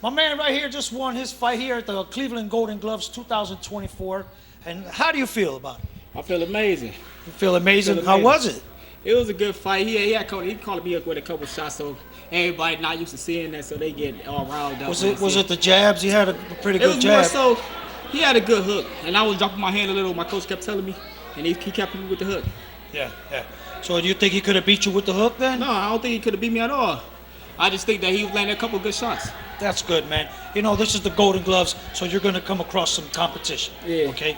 my man right here just won his fight here at the Cleveland Golden Gloves 2024. And how do you feel about it? I feel amazing. You feel amazing? How was it? It was a good fight. He called me up with a couple shots, so everybody not used to seeing that, so they get all riled up. Was it the jabs? He had a pretty good jab. It was more so, he had a good hook, and I was dropping my hand a little. My coach kept telling me, and he kept me with the hook. Yeah. So do you think he could have beat you with the hook then? No, I don't think he could have beat me at all. I just think that he was landing a couple good shots. That's good, man. This is the Golden Gloves, so you're going to come across some competition. Yeah. Okay.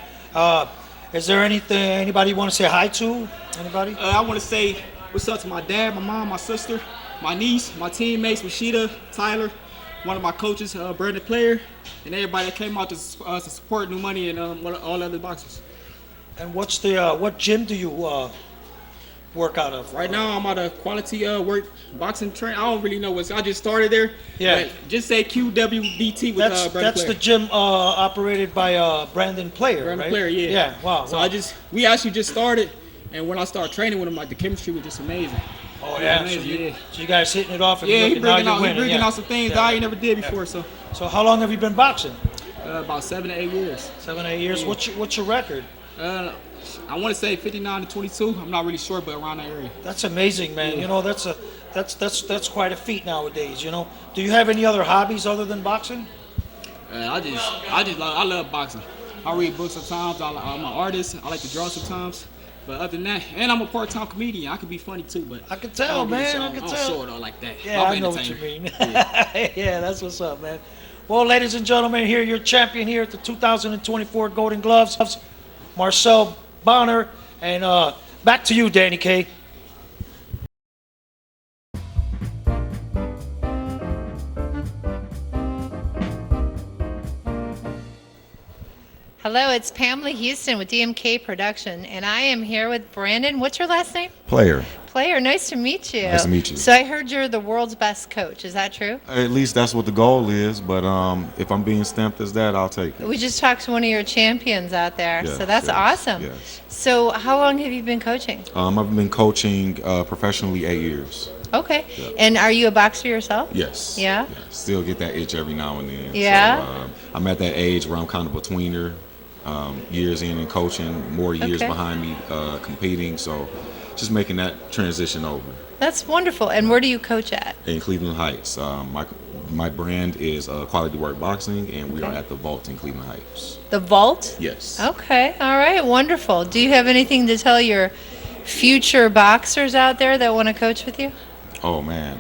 Is there anybody you want to say hi to? Anybody? I want to say what's up to my dad, my mom, my sister, my niece, my teammates, Rashida, Tyler, one of my coaches, Brandon Player, and everybody that came out to support New Money and all the other boxers. And what gym do you work out of? Right now, I'm out of Quality Work Boxing Train. I don't really know what's. I just started there. Yeah. But just say QWBT with That's Brandon Player. the gym operated by Brandon Player, Brandon right? Player, yeah. Yeah. Wow. So wow. we actually just started, and when I started training with him, like the chemistry was just amazing. Oh yeah. Amazing, So you guys hitting it off and Yeah, he looking, now bringing you're out, he winning. bringing Yeah. out some things Yeah. that I ain't never did before. So So how long have you been boxing? about 7 to 8 years. 7, 8 years. Yeah. What's your record? I want to say 59 to 22. I'm not really sure, but around that area. That's amazing, man. Yeah. You know, that's quite a feat nowadays. You know, do you have any other hobbies other than boxing? I love boxing. I read books sometimes. I'm an artist. I like to draw sometimes. But other than that, and I'm a part-time comedian. I can be funny too, but I can tell, man. I can don't tell. show it all like that. Yeah, I'm I an know what you entertainer. mean. Yeah, that's what's up, man. Well, ladies and gentlemen, here your champion here at the 2024 Golden Gloves, Marcel Bonner, and back to you, Danny Kaye. Hello, it's Pamela Houston with DMK Production, and I am here with Brandon. What's your last name? Player. Player. Nice to meet you. Nice to meet you. So I heard you're the world's best coach. Is that true? At least that's what the goal is, but if I'm being stamped as that, I'll take it. We just talked to one of your champions out there, Yes, so that's yes, awesome. Yes. So how long have you been coaching? I've been coaching professionally 8 years. Okay. Yeah. And are you a boxer yourself? Yes. Yeah? Still get that itch every now and then. Yeah? So, I'm at that age where I'm kind of a tweener, years in coaching, more years Okay. behind me competing. So just making that transition over. That's wonderful. And where do you coach at? In Cleveland Heights. My brand is Quality Work Boxing, and we are Okay. at the Vault in Cleveland Heights. The Vault? Yes. Okay. All right. Wonderful. Do you have anything to tell your future boxers out there that want to coach with you? Oh man,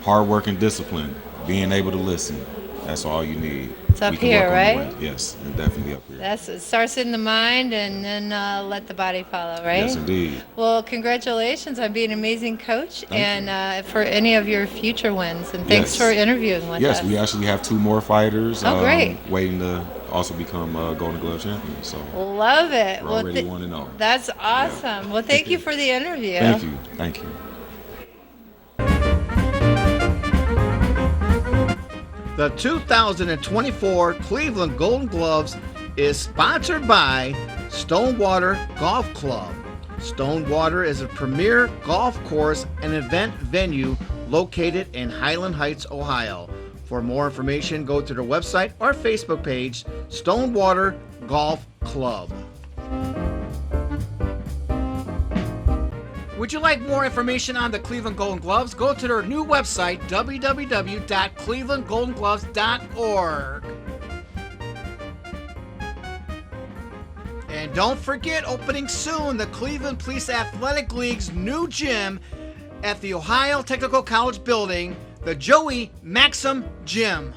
hard work and discipline, being able to listen. That's all you need. It's up We can here, work on the right? way. Yes, and definitely up here. It starts in the mind and then let the body follow, right? Yes, indeed. Well, congratulations on being an amazing coach Thank and for any of your future wins. And thanks Yes. for interviewing with Yes, us. we actually have 2 more fighters Oh, great. waiting to also become Golden Glove champions. So Love it. we're already 1-0. That's awesome. Well, thank you for the interview. Thank you. Thank you. The 2024 Cleveland Golden Gloves is sponsored by Stonewater Golf Club. Stonewater is a premier golf course and event venue located in Highland Heights, Ohio. For more information, go to their website or Facebook page, Stonewater Golf Club. Would you like more information on the Cleveland Golden Gloves? Go to their new website, www.clevelandgoldengloves.org. And don't forget, opening soon, the Cleveland Police Athletic League's new gym at the Ohio Technical College building, the Joey Maxim Gym.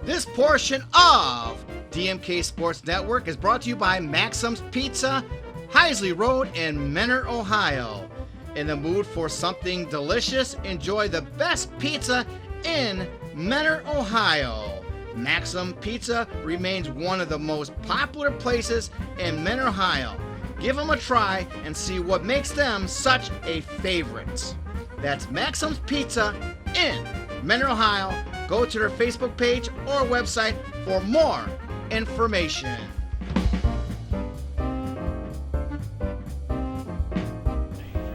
This portion of DMK Sports Network is brought to you by Maxim's Pizza, Heisley Road in Menor, Ohio. In the mood for something delicious, enjoy the best pizza in Menor, Ohio. Maxim Pizza remains one of the most popular places in Menor, Ohio. Give them a try and see what makes them such a favorite. That's Maxim's Pizza in Menor, Ohio. Go to their Facebook page or website for more information.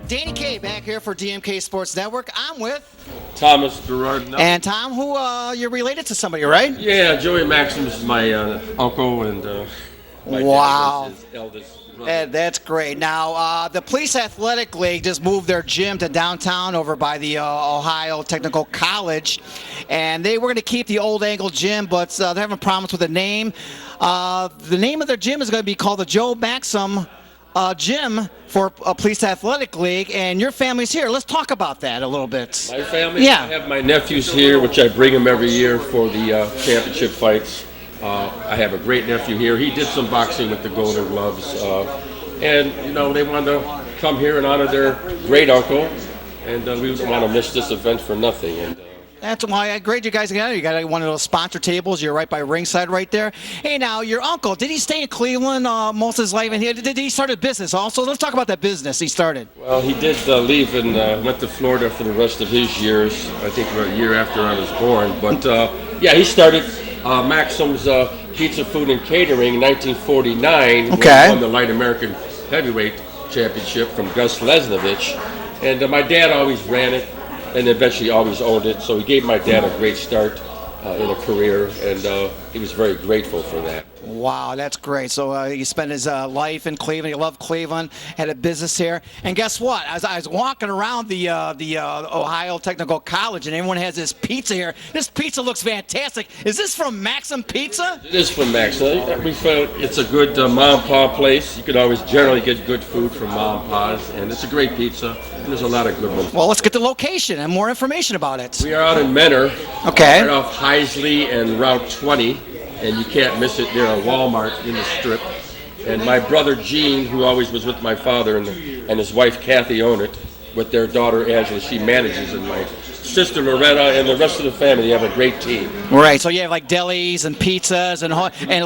Danny Kaye back here for DMK Sports Network. I'm with Thomas Gerard. and Tom, who you're related to somebody, right? Yeah, Joey Maxim is my uncle and my Wow. dad was his eldest brother. That's great. Now, the Police Athletic League just moved their gym to downtown over by the Ohio Technical College, and they were going to keep the old Angle Gym, but they're having problems with the name. The name of their gym is going to be called the Joe Maxim Gym for Police Athletic League, and your family's here. Let's talk about that a little bit. My family, Yeah. I have my nephews here, which I bring them every year for the championship fights. I have a great nephew here. He did some boxing with the Golden Gloves, and you know they wanted to come here and honor their great uncle, and we wouldn't want to miss this event for nothing. And That's why I grade you guys together. You got one of those sponsor tables. You're right by ringside right there. Hey, now, your uncle, did he stay in Cleveland most of his life? And did he start a business also? Let's talk about that business he started. well, he did leave and went to Florida for the rest of his years. I think a year after I was born. But yeah, he started Maxim's Pizza, Food, and Catering in 1949. Okay. When he won the Light American Heavyweight Championship from Gus Lesnovich. And my dad always ran it, and eventually always owned it. So he gave my dad a great start in a career, and he was very grateful for that. Wow, that's great. So he spent his life in Cleveland. He loved Cleveland, had a business here. And guess what? As I was walking around the Ohio Technical College, and everyone has this pizza here. This pizza looks fantastic. Is this from Maxim Pizza? It is from Maxim. We felt it's a good mom and pa place. You can always generally get good food from mom and pa's, and it's a great pizza. And there's a lot of good ones. Well, let's get the location and more information about it. We are out in Menor, Okay. right off Heisley and Route 20, and you can't miss it near a Walmart in the strip. And my brother Gene, who always was with my father, and his wife Kathy own it, with their daughter Angela, she manages, and my sister Loretta and the rest of the family. They have a great team. Right, so you have like delis and pizzas and a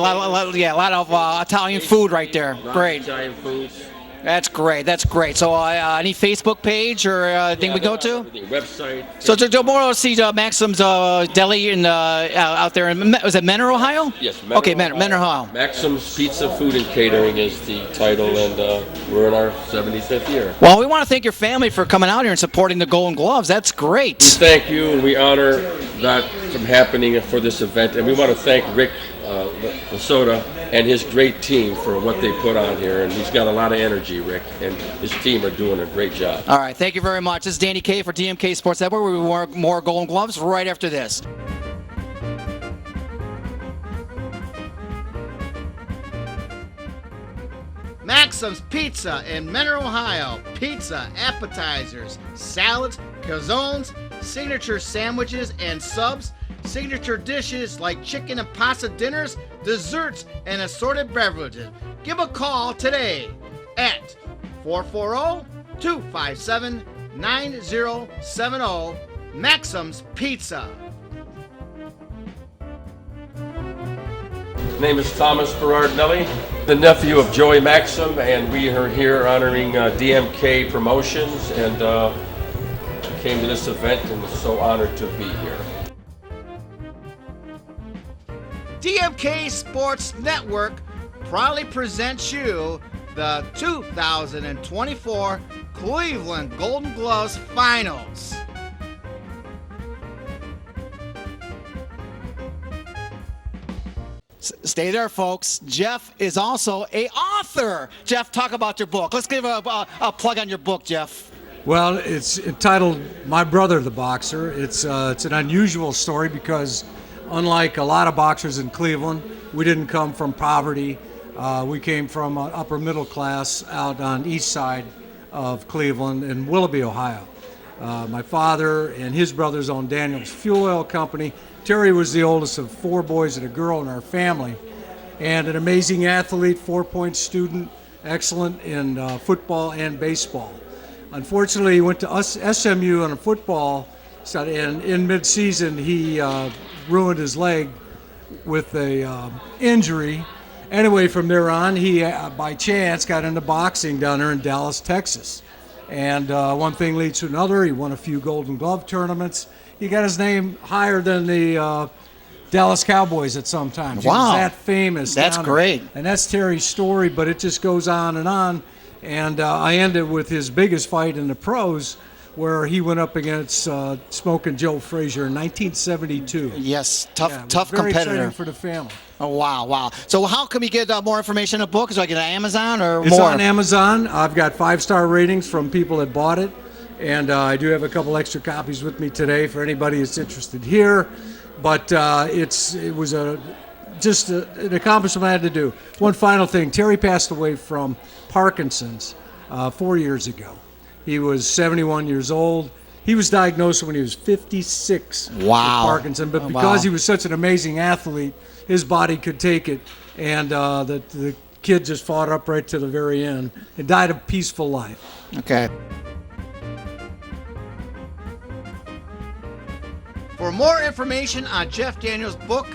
lot of Italian food right there. Great. Italian foods. That's great. That's great. So any Facebook page or thing we go to? Everything, website. So tomorrow see Maxim's Deli in out there in was it Menor, Ohio? Yes, Menor, Okay, Menor, Ohio. Maxim's Pizza, Food, and Catering is the title, and we're in our 75th year. Well, we want to thank your family for coming out here and supporting the Golden Gloves. That's great. We thank you, and we honor that from happening for this event, and we want to thank Rick Lasoda and his great team for what they put on here, and he's got a lot of energy, Rick, and his team are doing a great job. All right, thank you very much. This is Danny Kaye for DMK Sports Network. We will more Golden Gloves right after this. Maxim's Pizza in Menor, Ohio. Pizza, appetizers, salads, calzones, signature sandwiches and subs, signature dishes like chicken and pasta dinners, desserts, and assorted beverages. Give a call today at 440-257-9070. Maxim's Pizza. His name is Thomas Berardinelli, the nephew of Joey Maxim, and we are here honoring DMK Promotions, and came to this event and so honored to be here. DMK Sports Network proudly presents you the 2024 Cleveland Golden Gloves Finals. Stay there, folks. Jeff is also an author. Jeff, talk about your book. Let's give a plug on your book, Jeff. Well, it's entitled My Brother the Boxer. It's an unusual story because unlike a lot of boxers in Cleveland, we didn't come from poverty. We came from upper middle class out on east side of Cleveland in Willoughby, Ohio. My father and his brothers owned Daniel's Fuel Oil Company. Terry was the oldest of 4 boys and a girl in our family, and an amazing athlete, 4-point student, excellent in football and baseball. Unfortunately, he went to SMU on a football, and in mid-season he ruined his leg with a injury. Anyway, from there on, he by chance got into boxing down there in Dallas, Texas. And one thing leads to another. He won a few Golden Glove tournaments. He got his name higher than the Dallas Cowboys at some times. Wow. He was that famous. That's down there. great. And that's Terry's story, but it just goes on and on. And I ended with his biggest fight in the pros, where he went up against Smoking Joe Frazier in 1972. Yes, tough very competitor. exciting for the family. Oh, wow. So how can we get more information on the book? Is I get it on Amazon or It's more? on Amazon. I've got 5-star ratings from people that bought it. And I do have a couple extra copies with me today for anybody that's interested here. But it was just an accomplishment I had to do. One final thing. Terry passed away from Parkinson's 4 years ago. He was 71 years old. He was diagnosed when he was 56 with Parkinson. But because he was such an amazing athlete, his body could take it. And the kid just fought up right to the very end and died a peaceful life. Okay. For more information on Jeff Daniels' book,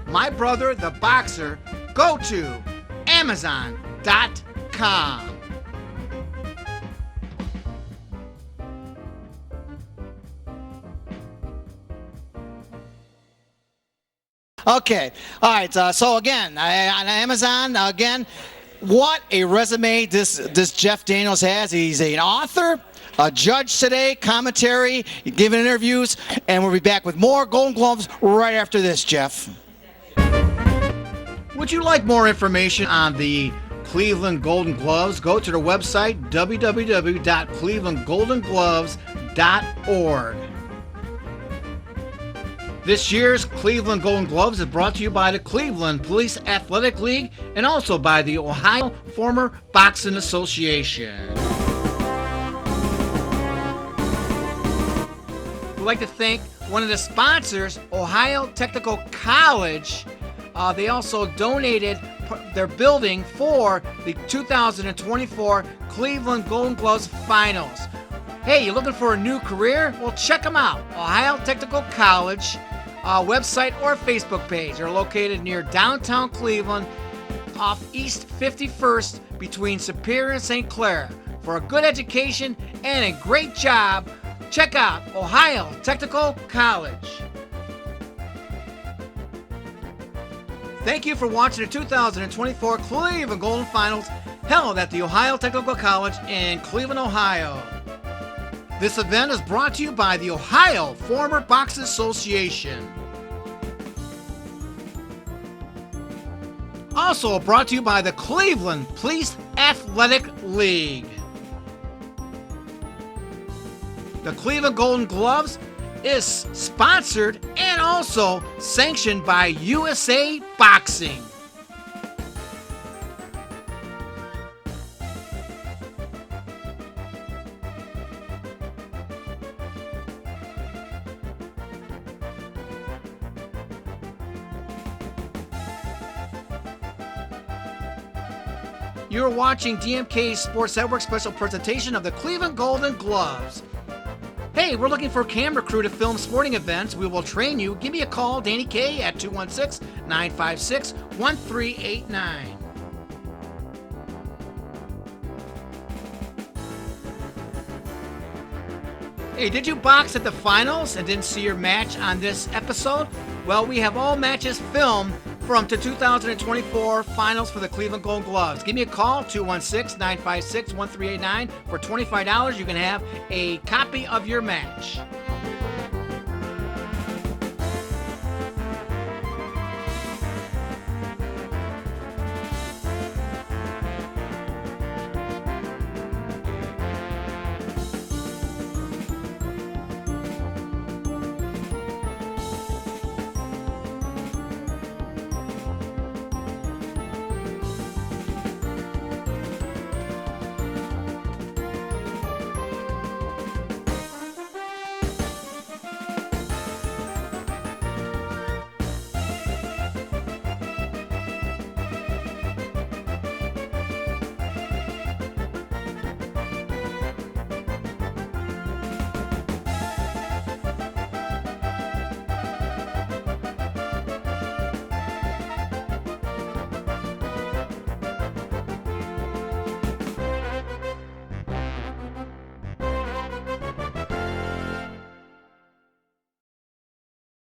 My Brother the Boxer, go to Amazon.com. Okay. All right. So again, on Amazon, again, what a resume this Jeff Daniels has. He's an author, a judge today, commentary, giving interviews, and we'll be back with more Golden Gloves right after this, Jeff. Would you like more information on the Cleveland Golden Gloves? Go to their website, www.clevelandgoldengloves.org. This year's Cleveland Golden Gloves is brought to you by the Cleveland Police Athletic League and also by the Ohio Former Boxing Association. We'd like to thank one of the sponsors, Ohio Technical College. They also donated their building for the 2024 Cleveland Golden Gloves Finals. Hey, you looking for a new career? Well, check them out. Ohio Technical College website or Facebook page. They're located near downtown Cleveland off East 51st between Superior and St. Clair. For a good education and a great job, check out Ohio Technical College. Thank you for watching the 2024 Cleveland Golden Finals held at the Ohio Technical College in Cleveland, Ohio. This event is brought to you by the Ohio Former Boxing Association. Also brought to you by the Cleveland Police Athletic League. The Cleveland Golden Gloves is sponsored and also sanctioned by USA Boxing. You're watching DMK Sports Network special presentation of the Cleveland Golden Gloves. Hey, we're looking for a camera crew to film sporting events. We will train you. Give me a call, Danny K, at 216-956-1389. Hey, did you box at the finals and didn't see your match on this episode? Well, we have all matches filmed from the 2024 finals for the Cleveland Golden Gloves. Give me a call, 216-956-1389. For $25, you can have a copy of your match.